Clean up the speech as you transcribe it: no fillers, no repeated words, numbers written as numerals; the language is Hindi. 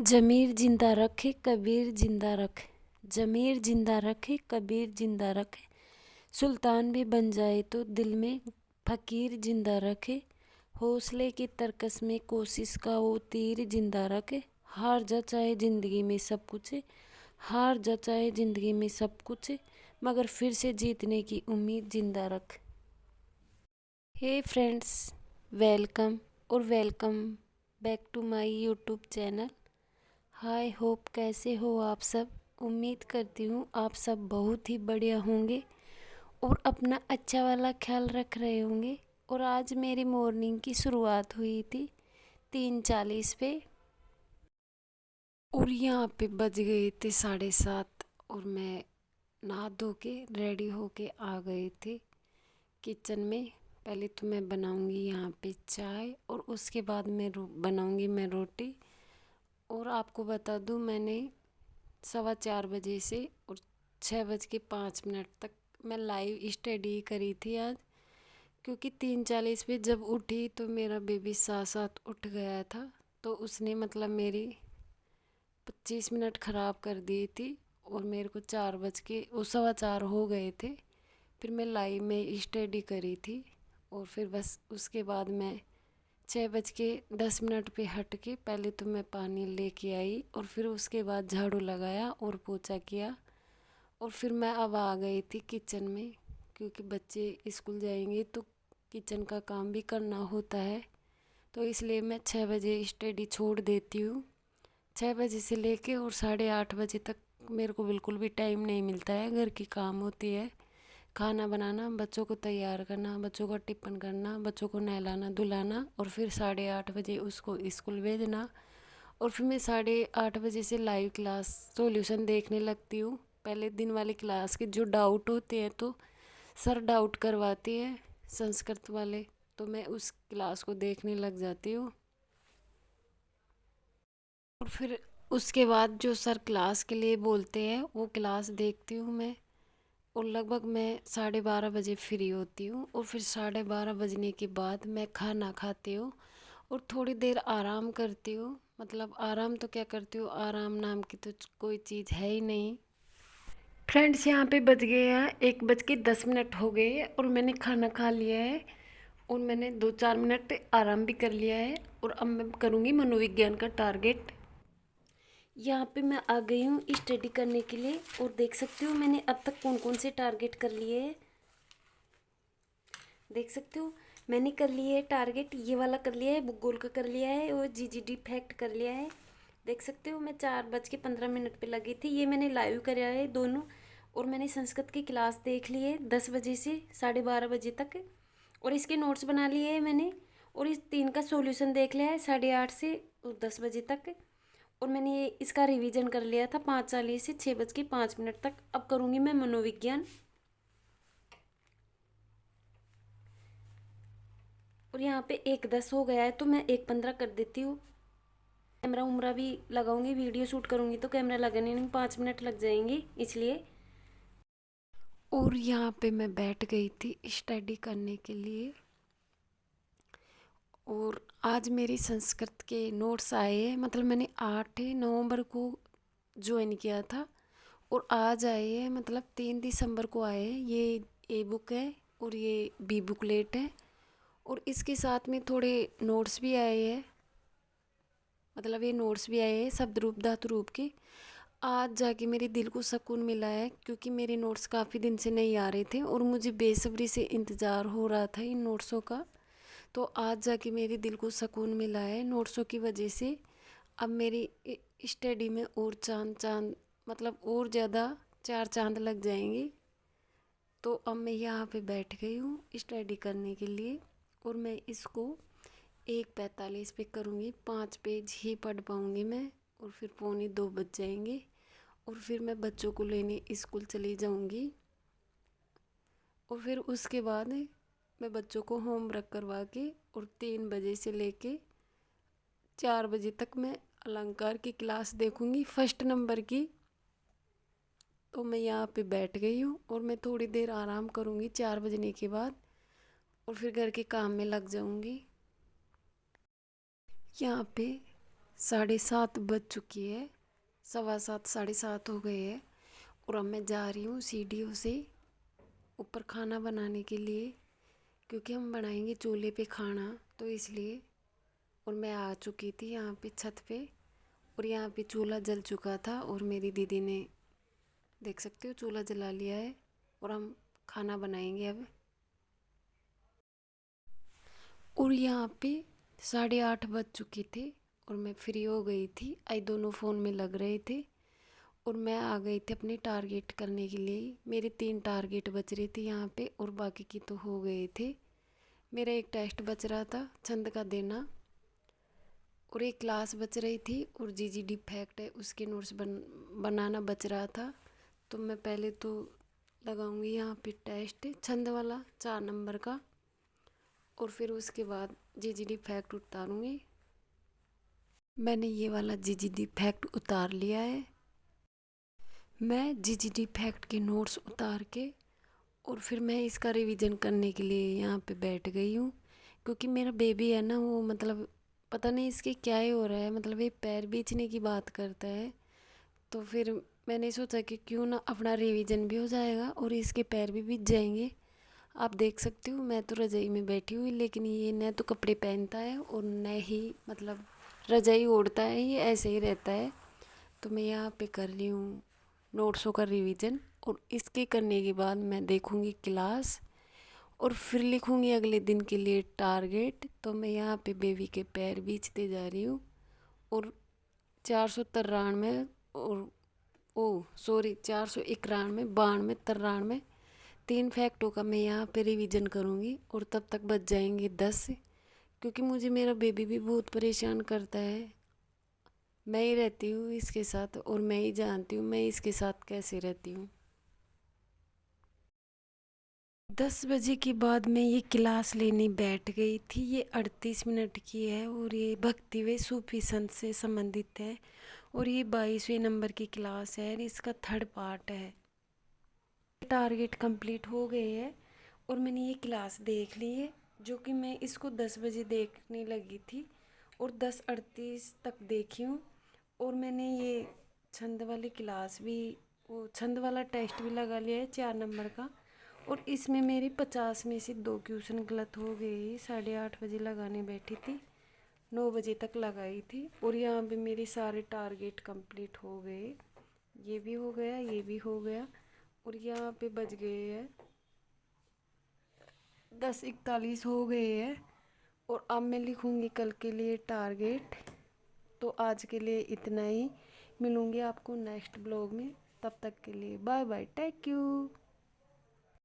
ज़मीर जिंदा रखे कबीर जिंदा रखे, ज़मीर जिंदा रखे कबीर जिंदा रखे। सुल्तान भी बन जाए तो दिल में फ़कीर जिंदा रखे। हौसले की तरकस में कोशिश का वो तीर जिंदा रखे। हार जा चाहे ज़िंदगी में सब कुछ है, हार जा चाहे ज़िंदगी में सब कुछ है, मगर फिर से जीतने की उम्मीद जिंदा रखे। हे फ्रेंड्स, वेलकम और welcome back to my YouTube channel. Hi hope कैसे हो आप सब। उम्मीद करती हूँ आप सब बहुत ही बढ़िया होंगे और अपना अच्छा वाला ख्याल रख रहे होंगे। और आज मेरी मॉर्निंग की शुरुआत हुई थी 3:40 पे और यहाँ पे बज गए थे 7:30 और मैं नहा धो के रेडी होके आ गई थी किचन में। पहले तो मैं बनाऊंगी यहाँ पे चाय और उसके बाद मैं बनाऊंगी मैं रोटी। और आपको बता दूं, मैंने 4:15 बजे से और 6:05 तक मैं लाइव स्टडी करी थी आज, क्योंकि 3:40 पे जब उठी तो मेरा बेबी साथ साथ उठ गया था, तो उसने मतलब मेरी 25 मिनट ख़राब कर दी थी और मेरे को 4:15 हो गए थे। फिर मैं लाइव में स्टडी करी थी और फिर बस उसके बाद मैं 6:10 पे हट के पहले तो मैं पानी लेके आई और फिर उसके बाद झाड़ू लगाया और पोछा किया। और फिर मैं अब आ गई थी किचन में, क्योंकि बच्चे स्कूल जाएंगे तो किचन का काम भी करना होता है, तो इसलिए मैं 6 बजे स्टडी छोड़ देती हूँ। 6 बजे से लेके और 8:30 बजे तक मेरे को बिल्कुल भी टाइम नहीं मिलता है। घर की काम होती है, खाना बनाना, बच्चों को तैयार करना, बच्चों का टिफ़िन करना, बच्चों को नहलाना धुलाना और फिर 8:30 बजे उसको स्कूल भेजना। और फिर मैं 8:30 बजे से लाइव क्लास सॉल्यूशन देखने लगती हूँ। पहले दिन वाली क्लास के जो डाउट होते हैं तो सर डाउट करवाते हैं संस्कृत वाले, तो मैं उस क्लास को देखने लग जाती हूँ। और फिर उसके बाद जो सर क्लास के लिए बोलते हैं वो क्लास देखती हूँ मैं। और लगभग मैं 12:30 बजे फ्री होती हूँ और फिर 12:30 बजने के बाद मैं खाना खाती हूँ और थोड़ी देर आराम करती हूँ। मतलब आराम तो क्या करती हूँ, आराम नाम की तो कोई चीज़ है ही नहीं। फ्रेंड्स, यहाँ पे बज गए हैं 1:10 हो गए और मैंने खाना खा लिया है और मैंने 2-4 मिनट आराम भी कर लिया है। और अब मैं करूँगी मनोविज्ञान का टारगेट। यहाँ पे मैं आ गई हूँ स्टडी करने के लिए और देख सकती हूँ मैंने अब तक कौन कौन से टारगेट कर लिए हैं। देख सकते हो मैंने कर लिए है टारगेट, ये वाला कर लिया है, भूगोल का कर लिया है और जीजीडी फैक्ट कर लिया है। देख सकते हो मैं 4:15 पे लगी थी, ये मैंने लाइव कराया है दोनों। और मैंने संस्कृत की क्लास देख ली है 10 बजे से 12:30 बजे तक और इसके नोट्स बना लिए हैं मैंने। और इस 3 का सॉल्यूशन देख लिया है 8:30 से 10 बजे तक। और मैंने ये इसका रिवीजन कर लिया था 5:40 से 6:05 तक। अब करूँगी मैं मनोविज्ञान। और यहाँ पे 1:10 हो गया है तो मैं 1:15 कर देती हूँ। कैमरा उमरा भी लगाऊंगी, वीडियो शूट करूँगी तो कैमरा लगाने में 5 मिनट लग जाएंगे इसलिए। और यहाँ पे मैं बैठ गई थी स्टडी करने के लिए। और आज मेरी संस्कृत के नोट्स आए हैं, मतलब मैंने 8 नवंबर को ज्वाइन किया था और आज आए हैं, मतलब 3 दिसंबर को आए हैं। ये ए बुक है और ये बी बुकलेट है और इसके साथ में थोड़े नोट्स भी आए हैं, मतलब ये नोट्स भी आए हैं शब्द रूप धातु रूप के। आज जाके मेरे दिल को सुकून मिला है, क्योंकि मेरे नोट्स काफ़ी दिन से नहीं आ रहे थे और मुझे बेसब्री से इंतज़ार हो रहा था इन नोट्सों का। तो आज जाके मेरे दिल को सुकून मिला है नोट्सों की वजह से। अब मेरी स्टडी में और चांद चांद, मतलब और ज़्यादा 4 चांद लग जाएंगे। तो अब मैं यहाँ पे बैठ गई हूँ स्टडी करने के लिए और मैं इसको 1:45 पे करूँगी। 5 पेज ही पढ़ पाऊँगी मैं और फिर 1:45 बज जाएंगे और फिर मैं बच्चों को लेने स्कूल चली जाऊँगी। और फिर उसके बाद मैं बच्चों को होमवर्क करवा के और 3 बजे से लेके 4 बजे तक मैं अलंकार की क्लास देखूँगी फर्स्ट नंबर की। तो मैं यहाँ पे बैठ गई हूँ और मैं थोड़ी देर आराम करूँगी 4 बजने के बाद और फिर घर के काम में लग जाऊँगी। यहाँ पे 7:30 बज चुकी है, 7:15 7:30 हो गए हैं। और अब मैं जा रही हूँ सीढ़ियों से ऊपर खाना बनाने के लिए, क्योंकि हम बनाएंगे चूल्हे पे खाना, तो इसलिए। और मैं आ चुकी थी यहाँ पे छत पे, और यहाँ पे चूल्हा जल चुका था, और मेरी दीदी ने, देख सकते हो, चूल्हा जला लिया है। और हम खाना बनाएंगे अब। और यहाँ पे 8:30 बज चुके थे, और मैं फ्री हो गई थी। आई दोनों फ़ोन में लग रहे थे, और मैं आ गई थी अपने टारगेट करने के लिए। मेरे 3 टारगेट बच रहे थे यहाँ पे, और बाकी की तो हो गए थे। मेरा एक टेस्ट बच रहा था छंद का देना, और एक क्लास बच रही थी, और जीजीडी फैक्ट है उसके नोट्स बनाना बच रहा था। तो मैं पहले तो लगाऊंगी यहाँ पे टेस्ट छंद वाला 4 नंबर का, और फिर उसके बाद जीजीडी फैक्ट उतारूंगी। मैंने ये वाला जीजीडी फैक्ट उतार लिया है। मैं जीजीडी फैक्ट के नोट्स उतार के, और फिर मैं इसका रिवीजन करने के लिए यहाँ पे बैठ गई हूँ। क्योंकि मेरा बेबी है ना, वो मतलब पता नहीं इसके क्या ही हो रहा है, मतलब ये पैर बेचने की बात करता है। तो फिर मैंने सोचा कि क्यों ना अपना रिवीजन भी हो जाएगा और इसके पैर भी बीत जाएंगे। आप देख सकते हो, मैं तो रजाई में बैठी हुई, लेकिन ये न तो कपड़े पहनता है और न ही मतलब रजाई ओढ़ता है, ये ऐसे ही रहता है। तो मैं यहाँ पे कर रही हूँ नोट्सों का रिवीजन, और इसके करने के बाद मैं देखूँगी क्लास, और फिर लिखूँगी अगले दिन के लिए टारगेट। तो मैं यहाँ पे बेबी के पैर बीचते जा रही हूँ, और 493 और 491 92 93 3 फैक्टों का मैं यहाँ पे रिवीजन करूँगी, और तब तक बच जाएंगे 10। क्योंकि मुझे मेरा बेबी भी बहुत परेशान करता है। मैं ही रहती हूँ इसके साथ, और मैं ही जानती हूँ मैं इसके साथ कैसे रहती हूँ। 10 बजे के बाद मैं ये क्लास लेने बैठ गई थी। ये 38 मिनट की है, और ये भक्ति व सूफी संत से संबंधित है, और ये 22वें नंबर की क्लास है, और इसका 3rd पार्ट है। टारगेट कंप्लीट हो गए है, और मैंने ये क्लास देख ली है, जो कि मैं इसको 10 बजे देखने लगी थी, और 10:38 तक देखी हूँ। और मैंने ये छंद वाली क्लास भी, वो छंद वाला टेस्ट भी लगा लिया है 4 नंबर का। और इसमें मेरी 50 में से 2 क्वेश्चन गलत हो गए। 8:30 बजे लगाने बैठी थी, 9 बजे तक लगाई थी, और यहाँ पे मेरे सारे टारगेट कंप्लीट हो गए। ये भी हो गया, ये भी हो गया, और यहाँ पे बज गए हैं 10:41 हो गए हैं। और अब मैं लिखूँगी कल के लिए टारगेट। तो आज के लिए इतना ही, मिलूँगी आपको नेक्स्ट ब्लॉग में। तब तक के लिए बाय बाय, टेक यू।